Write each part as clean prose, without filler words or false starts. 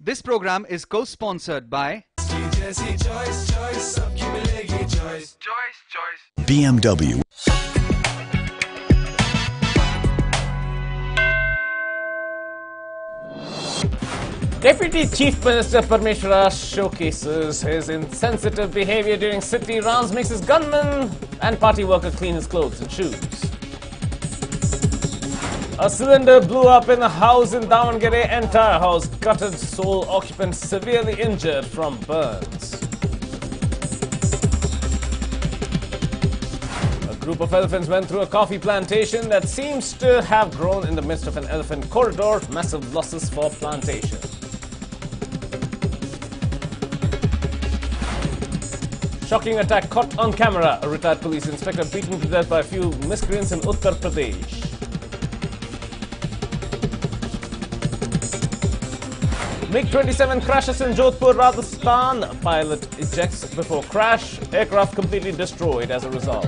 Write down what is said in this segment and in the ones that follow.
This program is co-sponsored by BMW. Deputy Chief Minister Parmeshwara showcases his insensitive behavior during city rounds, makes his gunman and party worker clean his clothes and shoes. A cylinder blew up in a house in Davangere, entire house gutted, sole occupant severely injured from burns. A group of elephants went through a coffee plantation that seems to have grown in the midst of an elephant corridor, massive losses for plantation. Shocking attack caught on camera. A retired police inspector beaten to death by a few miscreants in Uttar Pradesh. MiG-27 crashes in Jodhpur, Rajasthan. A pilot ejects before crash. Aircraft completely destroyed as a result.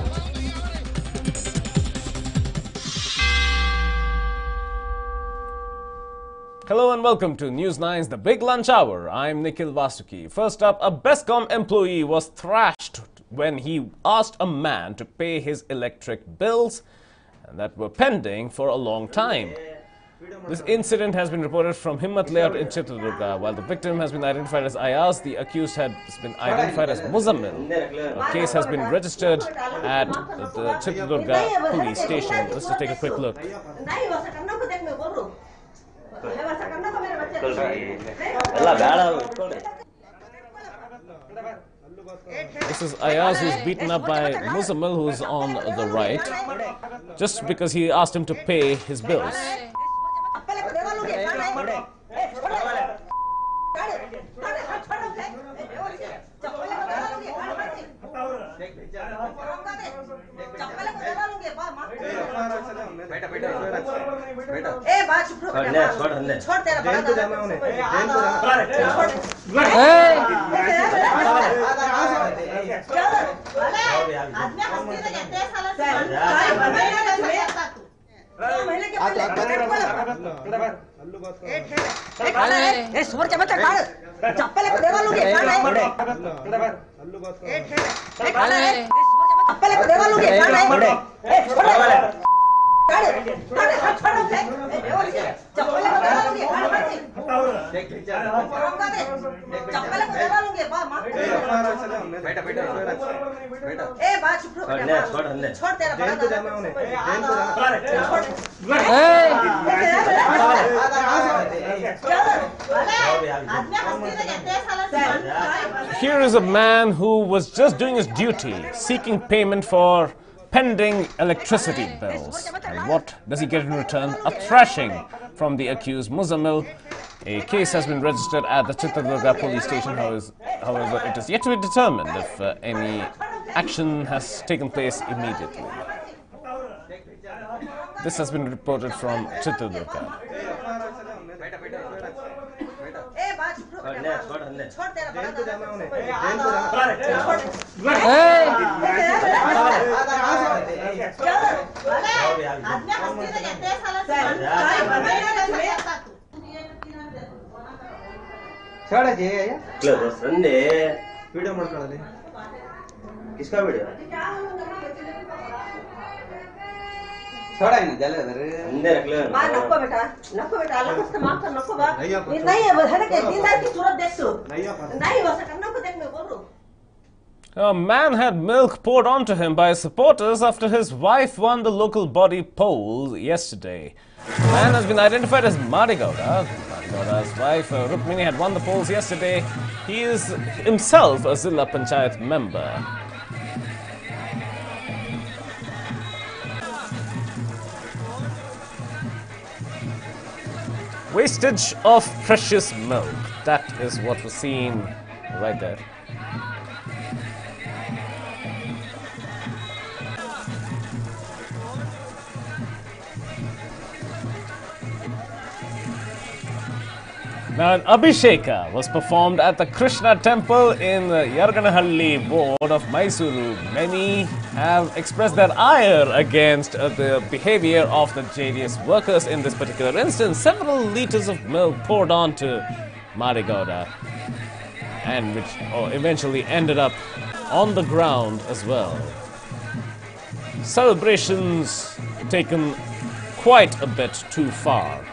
Hello and welcome to News9's The Big Lunch Hour. I'm Nikhil Vasuki. First up, a Bescom employee was thrashed when he asked a man to pay his electric bills that were pending for a long time. This incident has been reported from Himmat Layout in Chitradurga. While the victim has been identified as Ayaz, the accused has been identified as Muzammil. A case has been registered at the Chitradurga police station. Let's just take a quick look. This is Ayaz, who's beaten up by Muzammil, who's on the right, just because he asked him to pay his bills. Here is a man who was just doing his duty, seeking payment for pending electricity bills. And what does he get in return? A thrashing from the accused Muzammil. A case has been registered at the Chitradurga police station. However, it is yet to be determined if any action has taken place immediately. This has been reported from Chitradurga. Video ಮಾಡ್ಕೊಳ್ಳಲಿ किसका video छोड़ा है ना जले other अंदर रख ले मां नको बेटा अलग से मां तो नको बा नहीं है है के दीदार की सूरत देख तो नहीं हो सकता नको देख मैं बोल रहा हूं. A man had milk poured onto him by his supporters after his wife won the local body poll yesterday. The man has been identified as Marigauda. Marigauda's wife, Rukmini, had won the polls yesterday. He is himself a Zilla Panchayat member. Wastage of precious milk. That is what was seen right there. Now, an Abhisheka was performed at the Krishna temple in the Yarganahalli ward of Mysuru. Many have expressed their ire against the behavior of the JDS workers in this particular instance. Several liters of milk poured onto Marigauda, and which eventually ended up on the ground as well. Celebrations taken quite a bit too far.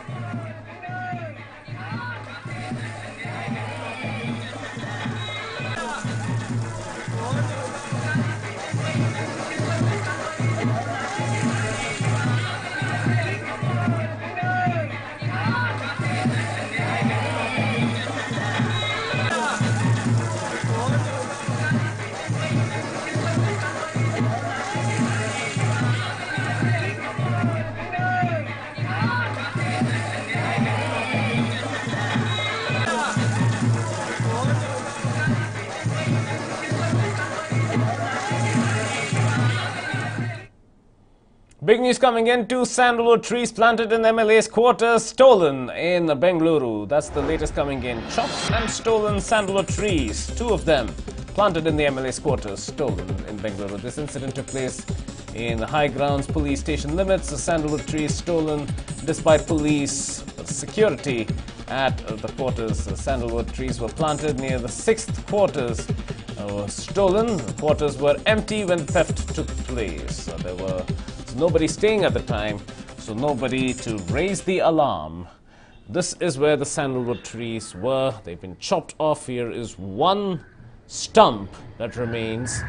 Big news coming in, 2 sandalwood trees planted in MLA's quarters stolen in Bengaluru. That's the latest coming in. Chopped and stolen sandalwood trees, 2 of them planted in the MLA's quarters, stolen in Bengaluru. This incident took place in the High Grounds police station limits. The sandalwood trees stolen despite police security at the quarters. The sandalwood trees were planted near the 6th quarters. Were stolen. The quarters were empty when theft took place. There was nobody staying at the time, so nobody to raise the alarm. This is where the sandalwood trees were. They've been chopped off. Here is one stump that remains.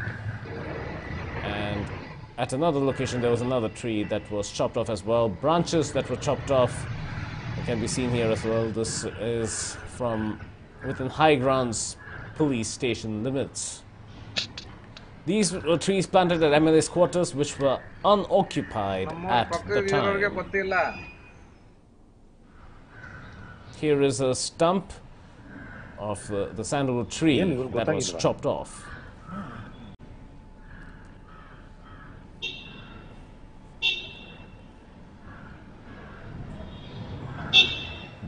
And at another location, there was another tree that was chopped off as well. Branches that were chopped off can be seen here as well. This is from within High Grounds police station limits. These were trees planted at MLA's quarters, which were unoccupied at the time. Here is a stump of the sandalwood tree that was chopped off.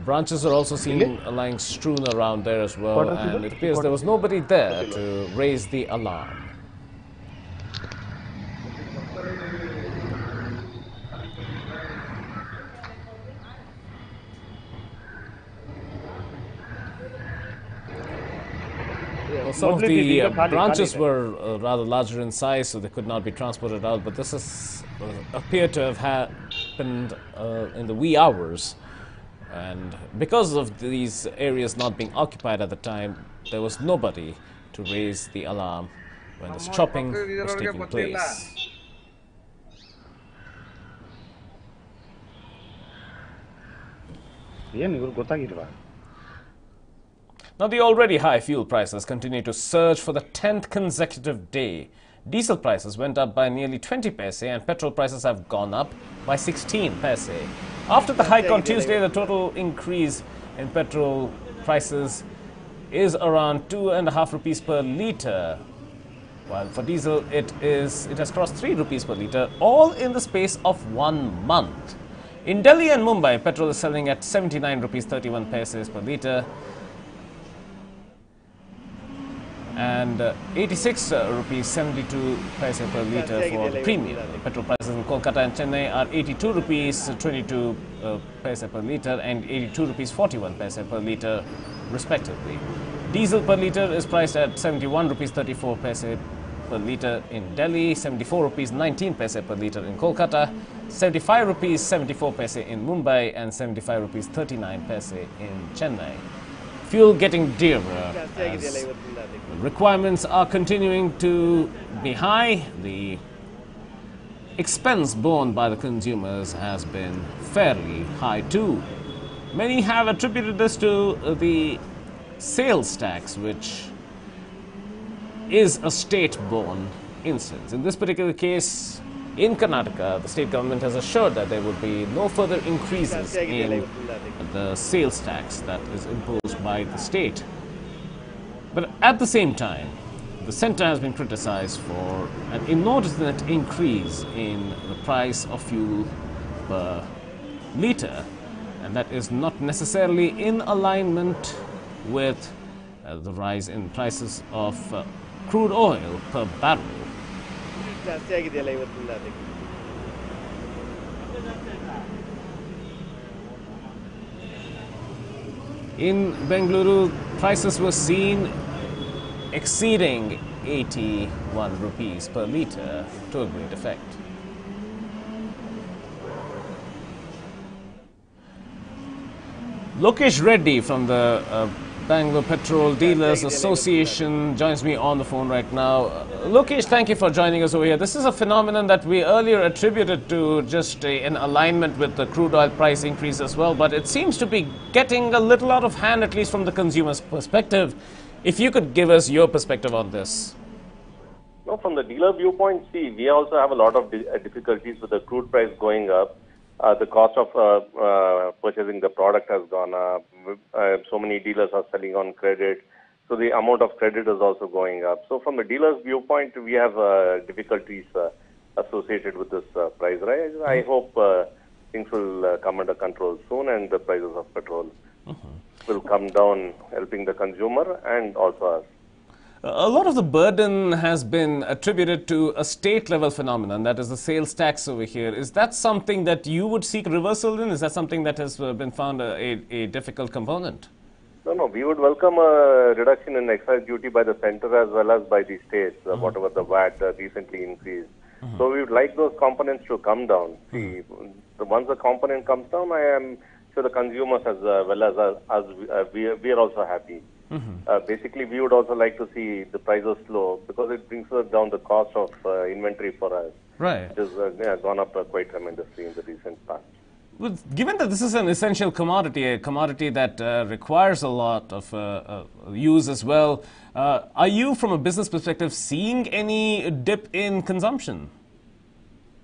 Branches are also seen lying strewn around there as well, and it appears there was nobody there to raise the alarm. Well, some of the branches were rather larger in size, so they could not be transported out, but this is appeared to have happened in the wee hours. And because of these areas not being occupied at the time, there was nobody to raise the alarm when this chopping was taking place. Now, the already high fuel prices continue to surge for the 10th consecutive day. Diesel prices went up by nearly 20 paise and petrol prices have gone up by 16 paise. After the hike on Tuesday, the total increase in petrol prices is around 2.5 rupees per litre, while for diesel it has crossed 3 rupees per litre, all in the space of 1 month. In Delhi and Mumbai, petrol is selling at 79 rupees 31 paise per litre and 86 rupees 72 paise per litre for the premium. The petrol prices in Kolkata and Chennai are 82 rupees 22 paise per litre and 82 rupees 41 paise per litre respectively. Diesel per litre is priced at 71 rupees 34 paise per litre in Delhi, 74 rupees 19 paise per litre in Kolkata, 75 rupees 74 paise in Mumbai and 75 rupees 39 paise in Chennai. Fuel getting dearer as requirements are continuing to be high. The expense borne by the consumers has been fairly high too. Many have attributed this to the sales tax, which is a state-borne instance. In this particular case, in Karnataka, the state government has assured that there would be no further increases in the sales tax that is imposed by the state. But at the same time, the centre has been criticized for an inordinate increase in the price of fuel per litre, and that is not necessarily in alignment with the rise in prices of crude oil per barrel. In Bengaluru, prices were seen exceeding 81 rupees per litre to a great effect. Lokesh Reddy from the Bangalore Petrol Dealers Association joins me on the phone right now. Lokesh, thank you for joining us over here. This is a phenomenon that we earlier attributed to just an alignment with the crude oil price increase as well, but it seems to be getting a little out of hand, at least from the consumer's perspective. If you could give us your perspective on this. No, from the dealer viewpoint, see, we also have a lot of difficulties with the crude price going up. The cost of purchasing the product has gone up. So many dealers are selling on credit. So the amount of credit is also going up. So from the dealer's viewpoint, we have difficulties associated with this price rise. I hope things will come under control soon and the prices of petrol will come down, helping the consumer and also us. A lot of the burden has been attributed to a state-level phenomenon, that is the sales tax over here. Is that something that you would seek reversal in? Is that something that has been found a difficult component? No, we would welcome a reduction in excise duty by the center as well as by the states, whatever the VAT recently increased. So we would like those components to come down. See, once the component comes down, I am sure the consumers as well as us, we are also happy. Basically, we would also like to see the prices low because it brings down the cost of inventory for us. Right. It has gone up quite tremendously in the recent past. Well, given that this is an essential commodity, a commodity that requires a lot of use as well, are you, from a business perspective, seeing any dip in consumption?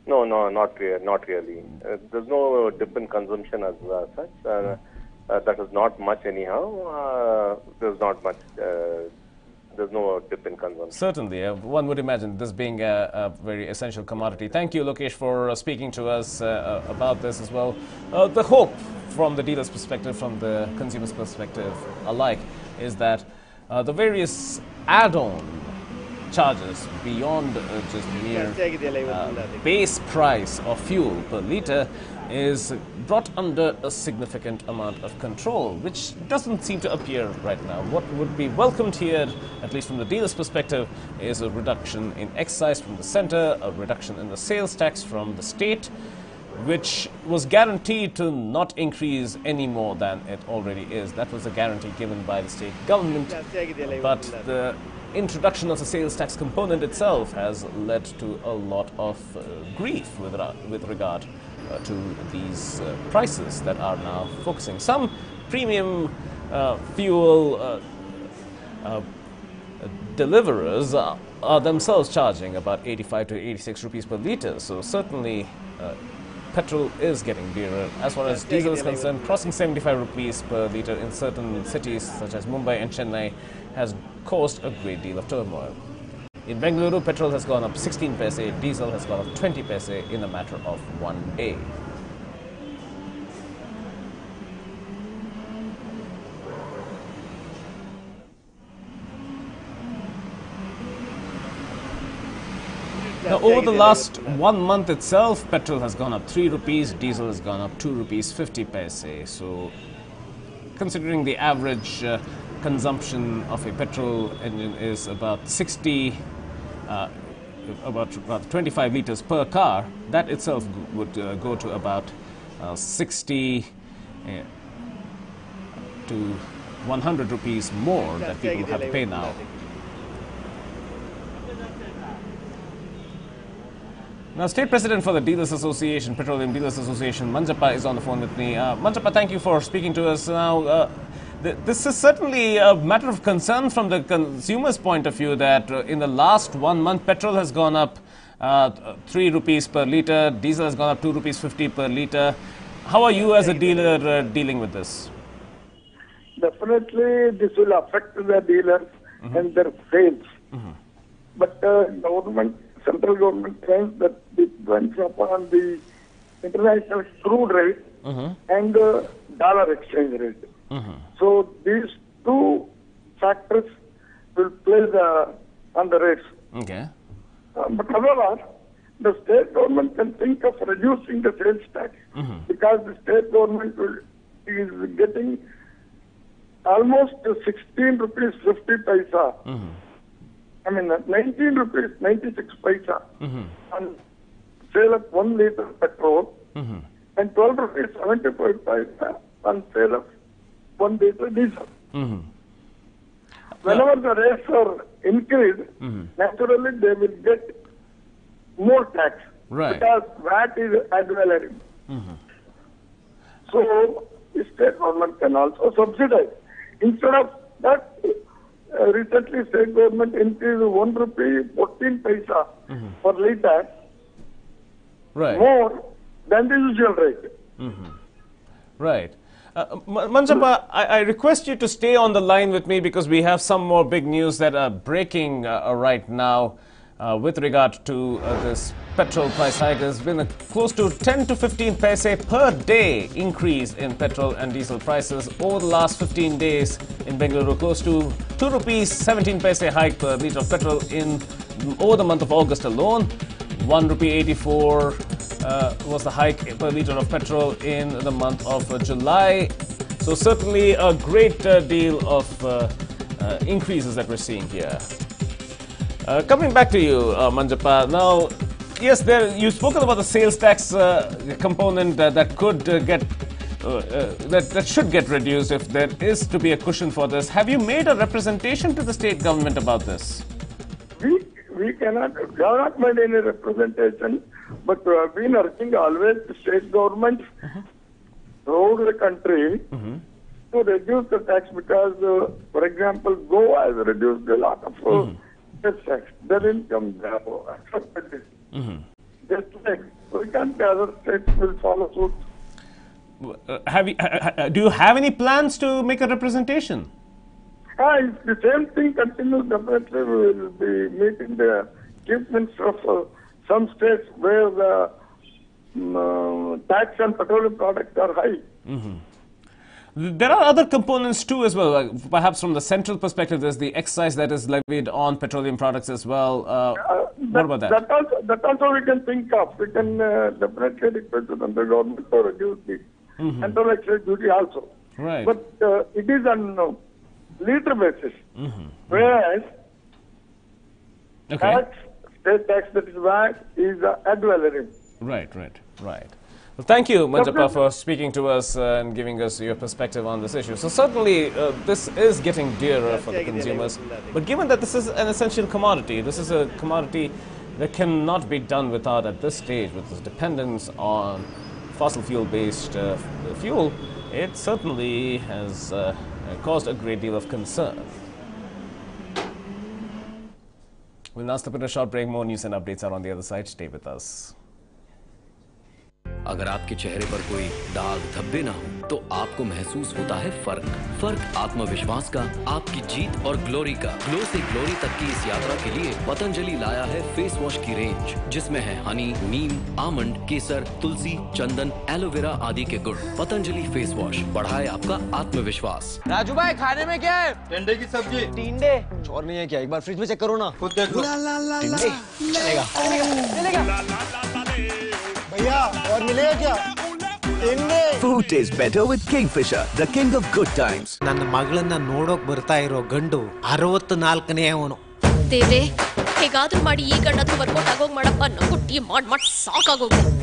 No, not really. There's no dip in consumption as such. That is not much anyhow. There's not much. There's no dip in consumption. Certainly. One would imagine this being a very essential commodity. Thank you, Lokesh, for speaking to us about this as well. The hope from the dealer's perspective, from the consumer's perspective alike, is that the various add-on charges beyond just mere base price of fuel per litre is brought under a significant amount of control, which doesn't seem to appear right now. What would be welcomed here, at least from the dealer's perspective, is a reduction in excise from the centre, a reduction in the sales tax from the state, which was guaranteed to not increase any more than it already is. That was a guarantee given by the state government, but the introduction of the sales tax component itself has led to a lot of grief with regard to these prices that are now focusing. Some premium fuel deliverers are themselves charging about 85 to 86 rupees per litre. So certainly petrol is getting dearer. As far as diesel is concerned, crossing 75 rupees per litre in certain cities such as Mumbai and Chennai has caused a great deal of turmoil. In Bengaluru, petrol has gone up 16 paise, diesel has gone up 20 paise in a matter of 1 day. Now, over the last 1 month itself, petrol has gone up 3 rupees, diesel has gone up 2 rupees 50 paise. So, considering the average consumption of a petrol engine is about about 25 liters per car, that itself would go to about 60 to 100 rupees more that people have to pay now. Now, State President for the Dealers Association, Petroleum Dealers Association, Manjappa, is on the phone with me. Manjappa, thank you for speaking to us. Now, this is certainly a matter of concern from the consumer's point of view that in the last 1 month, petrol has gone up 3 rupees per litre, diesel has gone up 2 rupees 50 per litre. How are you as a dealer dealing with this? Definitely, this will affect the dealers and their sales. But central government claims that it depends upon the international crude rate and dollar exchange rate. So these two factors will play on the rates. Okay. But however, the state government can think of reducing the sales tax because the state government is getting almost 16 rupees 50 paisa. I mean 19 rupees 96 paisa on sale of 1 liter petrol and 12 rupees 75 paisa on sale of 1 liter diesel. Whenever the rates are increased, naturally they will get more tax because VAT is ad valorem. So the state government can also subsidize. Instead of that, recently state government increased 1 rupee 14 paisa per liter, more than the usual rate. Right. Manjappa, I request you to stay on the line with me because we have some more big news that are breaking right now with regard to this petrol price hike. There's been a close to 10 to 15 paise per day increase in petrol and diesel prices over the last 15 days in Bengaluru. Close to 2 rupees 17 paise hike per litre of petrol in over the month of August alone. 1 rupee 84 was the hike per litre of petrol in the month of July. So certainly a great deal of increases that we're seeing here. Coming back to you, Manjappa. Now, yes, you've spoken about the sales tax component that could get that should get reduced if there is to be a cushion for this. Have you made a representation to the state government about this? We have not made any representation, but we have been urging always the state government throughout the country to reduce the tax because, for example, Goa has reduced a lot of tax. Their income they have accepted it. Just like we can't, other states will follow suit. Do you have any plans to make a representation? If the same thing continues, definitely we will be meeting the chief minister of some states where the tax on petroleum products are high. There are other components too as well. Perhaps from the central perspective, there's the excise that is levied on petroleum products as well. What about that? That also we can think of. We can definitely request the central government to reduce the central excise duty also. Right. But it is on liter basis. Whereas tax, state tax that is VAT is ad valorem. Right. Well, thank you, Manjappa, for speaking to us and giving us your perspective on this issue. So certainly, this is getting dearer for the consumers. But given that this is an essential commodity, this is a commodity that cannot be done without at this stage, with this dependence on fossil fuel-based fuel, it certainly has caused a great deal of concern. We'll now step in a short break. More news and updates are on the other side. Stay with us. अगर आपके चेहरे पर कोई दाग धब्बे ना हो तो आपको महसूस होता है फर्क आत्मविश्वास का, आपकी जीत और ग्लोरी का। ग्लो से ग्लोरी तक की इस यात्रा के लिए पतंजलि लाया है फेस वॉश की रेंज, जिसमें है हनी, नीम, आमंड, केसर, तुलसी, चंदन, एलोवेरा आदि के गुण। पतंजलि फेस वॉश बढ़ाए आपका आत्मविश्वास। राजू भाई, खाने में क्या है? टिंडे की सब्जी। टिंडे और नहीं है क्या? एक बार फ्रिज में चेक करो ना। खुद देखो। टिंडे चलेगा। भैया और मिलेगा क्या? Food tastes better with Kingfisher, the king of good times. ನನ್ನ ಮಗಳನ್ನ ನೋಡೋಕ್ ಬರ್ತಾ ಇರೋ ಗಂಡು 64ನೇ ಅವನು. ದೇವ್ರೆ, ಹೇಗಾದ್ರೂ ಮಾಡಿ ಈ ಗಂಡತ್ರ ವರ್ಕೌಟ್ ಆಗೋಗ್ ಮಾಡಪ್ಪ. ನಂಗೂ ಟೀ ಮಾಡ್ ಸಾಕಾಗೋಗಿದೆ.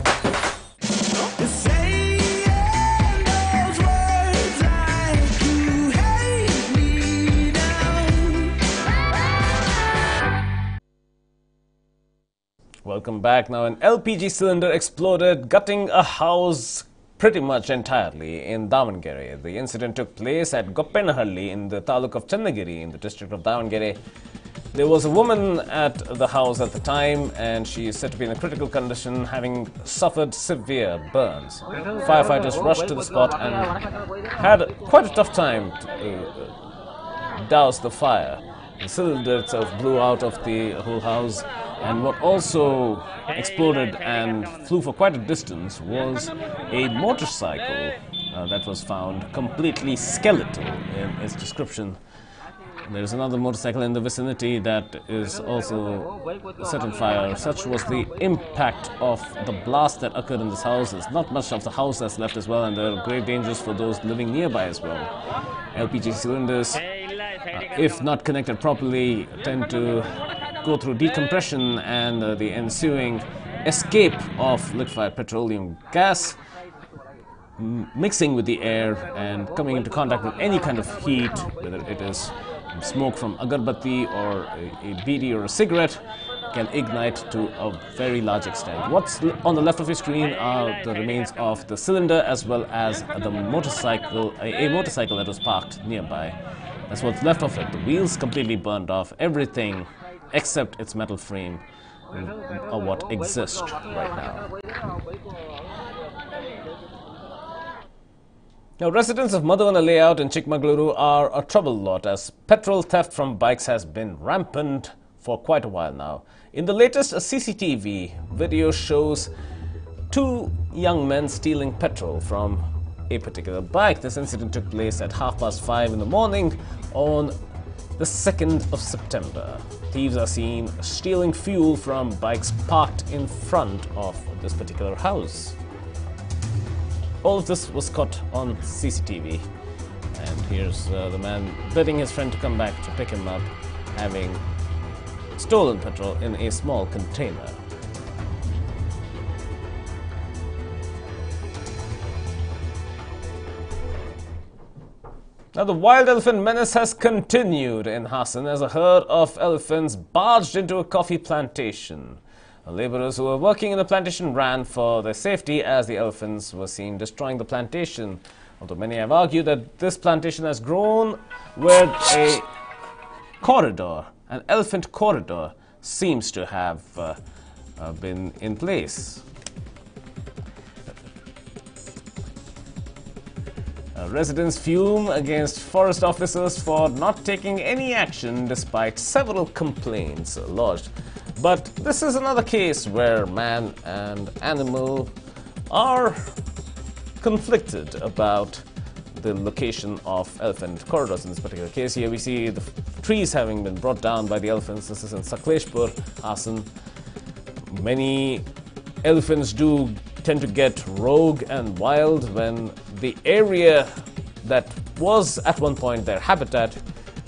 Welcome back. Now, an LPG cylinder exploded, gutting a house pretty much entirely in Davangere. The incident took place at Goppenahalli in the taluk of Channagiri in the district of Davangere. There was a woman at the house at the time, and she is said to be in a critical condition, having suffered severe burns. Firefighters rushed to the spot and had quite a tough time to douse the fire. The cylinder itself blew out of the whole house, and what also exploded and flew for quite a distance was a motorcycle that was found completely skeletal in its description. There's another motorcycle in the vicinity that is also set on fire. Such was the impact of the blast that occurred in this house. There's not much of the house that's left as well, and there are great dangers for those living nearby as well. LPG cylinders, if not connected properly, tend to go through decompression and the ensuing escape of liquefied petroleum gas mixing with the air and coming into contact with any kind of heat, whether it is smoke from agarbatti or a bidi or a cigarette, can ignite to a very large extent. What's on the left of your screen are the remains of the cylinder as well as the motorcycle, a motorcycle that was parked nearby. That's what's left of it. The wheels completely burned off, everything except its metal frame are what exists right now. Now, residents of Madhavana layout in Chikmagaluru are a troubled lot as petrol theft from bikes has been rampant for quite a while now. In the latest CCTV video shows two young men stealing petrol from a particular bike. This incident took place at 5:30 in the morning on the 2nd of September. Thieves are seen stealing fuel from bikes parked in front of this particular house. All of this was caught on CCTV, and here's the man begging his friend to come back to pick him up, having stolen petrol in a small container. Now, the wild elephant menace has continued in Hassan as a herd of elephants barged into a coffee plantation. Laborers who were working in the plantation ran for their safety as the elephants were seen destroying the plantation. Although many have argued that this plantation has grown where a corridor, an elephant corridor, seems to have been in place. Residents fume against forest officers for not taking any action despite several complaints lodged. But this is another case where man and animal are conflicted about the location of elephant corridors. In this particular case here, we see the trees having been brought down by the elephants. This is in Sakleshpur, Hassan. Many elephants do tend to get rogue and wild when the area that was at one point their habitat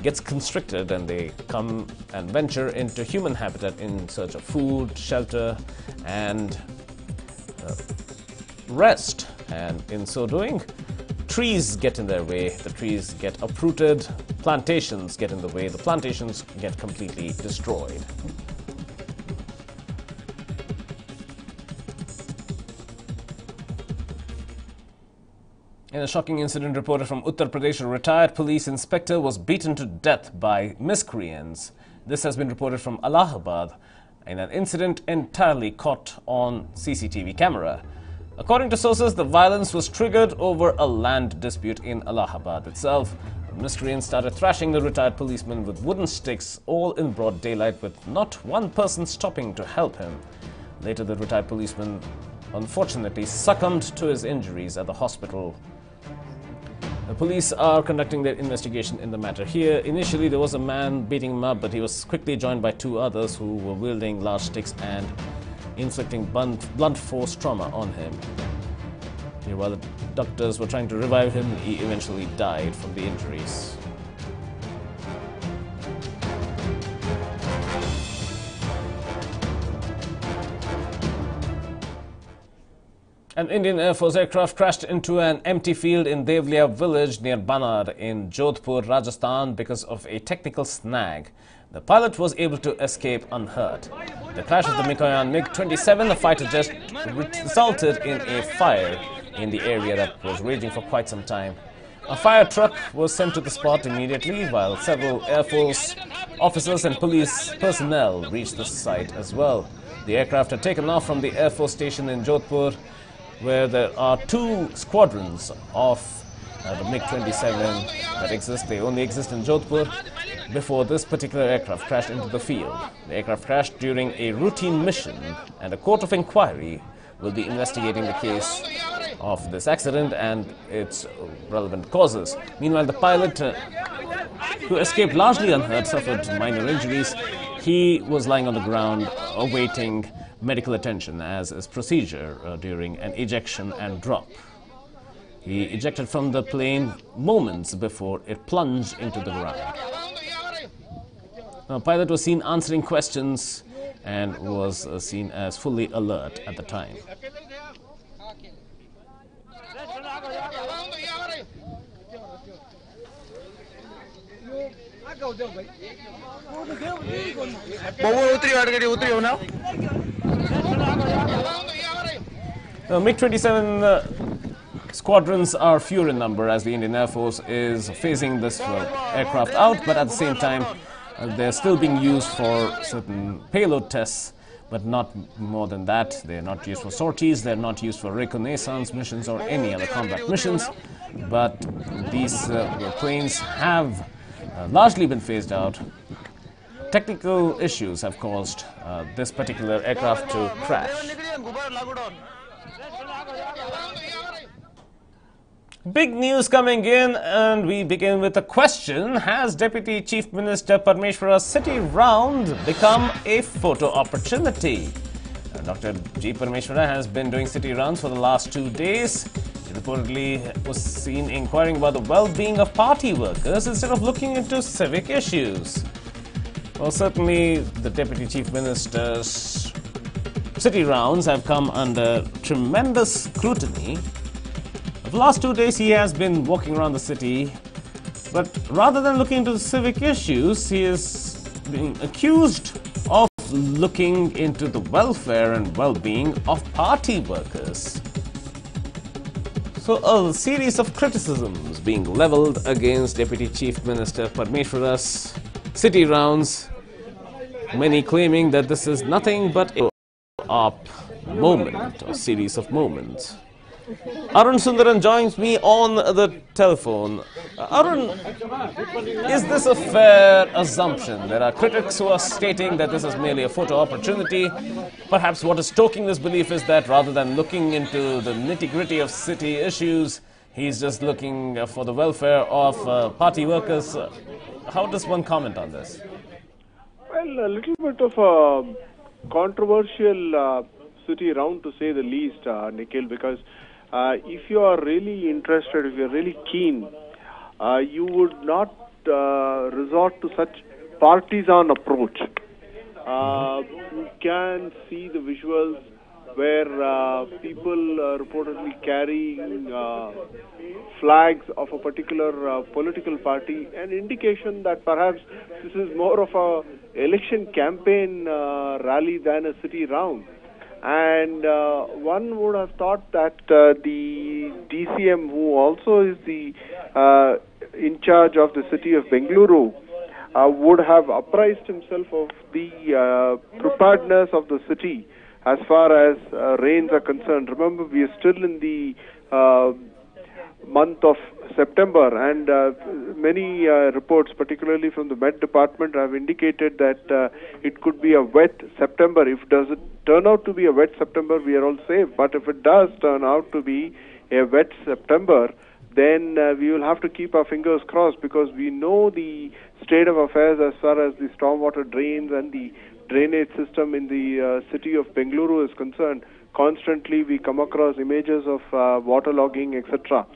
gets constricted and they come and venture into human habitat in search of food, shelter, and rest. And in so doing, trees get in their way, the trees get uprooted, plantations get in the way, the plantations get completely destroyed. In a shocking incident reported from Uttar Pradesh, a retired police inspector was beaten to death by miscreants. This has been reported from Allahabad in an incident entirely caught on CCTV camera. According to sources, the violence was triggered over a land dispute in Allahabad itself. The miscreants started thrashing the retired policeman with wooden sticks, all in broad daylight, with not one person stopping to help him. Later, the retired policeman unfortunately succumbed to his injuries at the hospital. The police are conducting their investigation in the matter. Here, initially there was a man beating him up, but he was quickly joined by two others who were wielding large sticks and inflicting blunt force trauma on him. Here, while the doctors were trying to revive him, he eventually died from the injuries. An Indian Air Force aircraft crashed into an empty field in Devliya village near Banar in Jodhpur, Rajasthan because of a technical snag. The pilot was able to escape unhurt. The crash of the Mikoyan MiG-27, the fighter jet, resulted in a fire in the area that was raging for quite some time. A fire truck was sent to the spot immediately, while several Air Force officers and police personnel reached the site as well. The aircraft had taken off from the Air Force station in Jodhpur, where there are two squadrons of the MiG-27 that exist. They only exist in Jodhpur. Before this particular aircraft crashed into the field. The aircraft crashed during a routine mission, and a court of inquiry will be investigating the case of this accident and its relevant causes. Meanwhile, the pilot who escaped largely unhurt, suffered minor injuries. He was lying on the ground awaiting medical attention as is procedure during an ejection and drop. He ejected from the plane moments before it plunged into the ground. Now, pilot was seen answering questions and was seen as fully alert at the time. MiG-27 squadrons are fewer in number as the Indian Air Force is phasing this aircraft out, but at the same time they're still being used for certain payload tests, but not more than that. They're not used for sorties, they're not used for reconnaissance missions or any other combat missions, but these planes have largely been phased out. Technical issues have caused this particular aircraft to crash. Big news coming in, and we begin with a question. Has Deputy Chief Minister Parmeshwara's city round become a photo opportunity? Dr. G. Parmeshwara has been doing city rounds for the last 2 days. He reportedly was seen inquiring about the well-being of party workers instead of looking into civic issues. Well, certainly the Deputy Chief Minister's city rounds have come under tremendous scrutiny. For the last 2 days, he has been walking around the city, but rather than looking into the civic issues, he is being accused of looking into the welfare and well-being of party workers. So a series of criticisms being leveled against Deputy Chief Minister Parmeshwara's city rounds, many claiming that this is nothing but a op moment or series of moments. Arun Sundaran joins me on the telephone. Arun, is this a fair assumption? There are critics who are stating that this is merely a photo opportunity. Perhaps what is stoking this belief is that rather than looking into the nitty-gritty of city issues, he's just looking for the welfare of party workers. How does one comment on this? Well, a little bit of a controversial city round, to say the least, Nikhil, because if you are really interested, if you are really keen, you would not resort to such partisan approach. You can see the visuals where people reportedly carrying flags of a particular political party, an indication that perhaps this is more of a election campaign rally than a city round. And one would have thought that the DCM, who also is the in charge of the city of Bengaluru, would have apprised himself of the preparedness of the city as far as rains are concerned. Remember, we are still in the month of September, and many reports, particularly from the Met Department, have indicated that it could be a wet September. If it doesn't turn out to be a wet September, we are all safe. But if it does turn out to be a wet September, then we will have to keep our fingers crossed, because we know the state of affairs as far as the stormwater drains and the drainage system in the city of Bengaluru is concerned. Constantly we come across images of waterlogging, etc.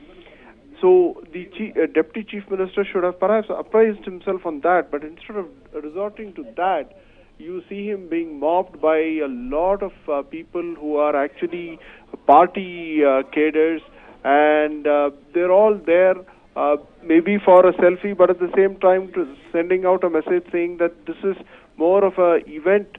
So the Deputy Chief Minister should have perhaps apprised himself on that, but instead of resorting to that, you see him being mobbed by a lot of people who are actually party cadres, and they're all there maybe for a selfie, but at the same time sending out a message saying that this is more of a event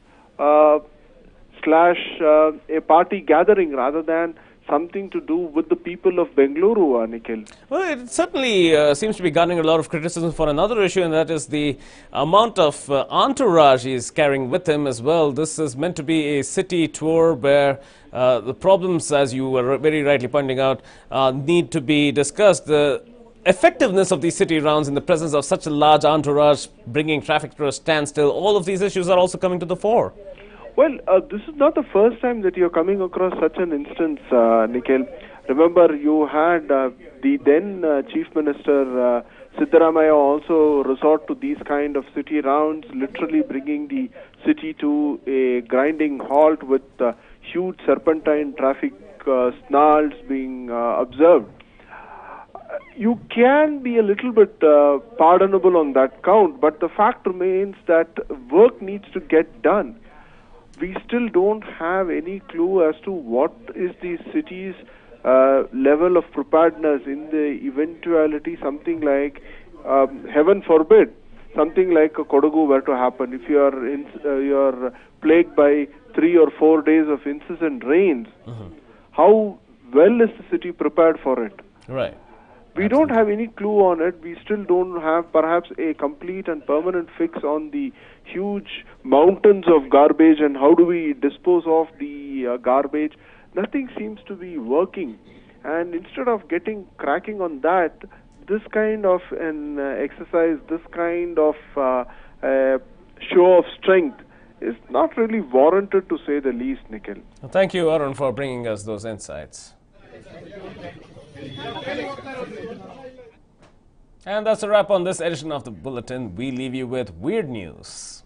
slash a party gathering rather than something to do with the people of Bengaluru, Nikhil. Well, it certainly seems to be garnering a lot of criticism for another issue, and that is the amount of entourage he is carrying with him as well. This is meant to be a city tour where the problems, as you were very rightly pointing out, need to be discussed. The effectiveness of these city rounds in the presence of such a large entourage, bringing traffic to a standstill, all of these issues are also coming to the fore. Well, this is not the first time that you're coming across such an instance, Nikhil. Remember, you had the then Chief Minister Siddaramaiah also resort to these kind of city rounds, literally bringing the city to a grinding halt with huge serpentine traffic snarls being observed. You can be a little bit pardonable on that count, but the fact remains that work needs to get done. We still don't have any clue as to what is the city's level of preparedness in the eventuality something like, heaven forbid, something like a Kodagu were to happen. If you are plagued by 3 or 4 days of incessant rains, how well is the city prepared for it? Right. We don't have any clue on it. We still don't have perhaps a complete and permanent fix on the huge mountains of garbage and how do we dispose of the garbage. Nothing seems to be working. And instead of cracking on that, this kind of an exercise, this kind of show of strength is not really warranted, to say the least, Nikhil. Well, thank you, Arun, for bringing us those insights. And that's a wrap on this edition of the Bulletin. We leave you with weird news.